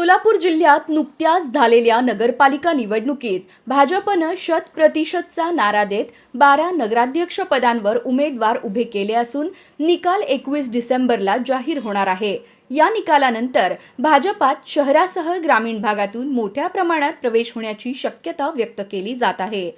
सोलापूर जिल्ह्यात नुकत्याच झालेल्या नगरपालिका निवडणुकीत भाजपनं 100%चा नारा देत 12 नगराध्यक्ष पदांवर उमेदवार उभे केले असून निकाल 21 डिसेंबरला जाहीर होणार आहे। या निकालानंतर भाजपात शहरासह ग्रामीण भागातून मोठ्या प्रमाणात प्रवेश होण्याची शक्यता व्यक्त केली जात आहे।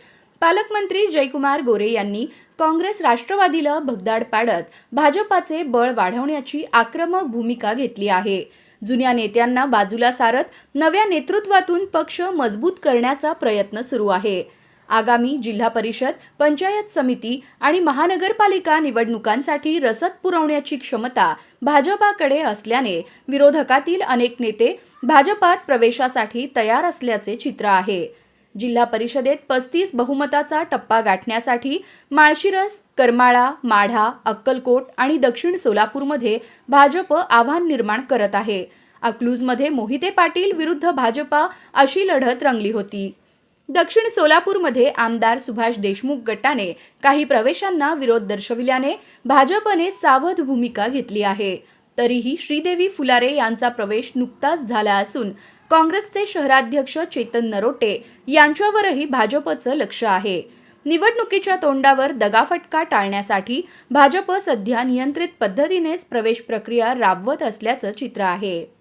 पालकमंत्री जयकुमार गोरे यांनी काँग्रेस राष्ट्रवादीला भगदाड पाडत भाजपाचे बळ वाढवण्याची आक्रमक भूमिका घेतली आहे। जुन्या नेत्यांना बाजूला सारत नव्या नेतृत्वातून पक्ष मजबूत करण्याचा प्रयत्न सुरू आहे। आगामी जिल्हा परिषद, पंचायत समिती आणि महानगरपालिका निवडणुकांसाठी रसद पुरवण्याची क्षमता भाजपाकडे असल्याने विरोधकातील अनेक नेते भाजपात प्रवेशासाठी तयार असल्याचे चित्र आहे। जिल्हा परिषदेत 35 बहुमताचा टप्पा गाठण्यासाठी माळशिरस, करमाळा, माढा, अक्कलकोट आणि दक्षिण सोलापूरमध्ये भाजप आव्हान निर्माण करत आहे। अकलूजमध्ये मोहिते पाटील विरुद्ध भाजपा अशी लढत रंगली होती। दक्षिण सोलापूरमध्ये आमदार सुभाष देशमुख गटाने काही प्रवेशांना विरोध दर्शविल्याने भाजपने सावध भूमिका घेतली आहे। तरीही श्रीदेवी फुलारे यांचा प्रवेश नुकताच झाला असून काँग्रेसचे शहराध्यक्ष चेतन नरोटे यांच्यावरही भाजपचं लक्ष आहे। निवडणुकीच्या तोंडावर दगाफटका टाळण्यासाठी भाजप सध्या नियंत्रित पद्धतीनेच प्रवेश प्रक्रिया राबवत असल्याचं चित्र आहे।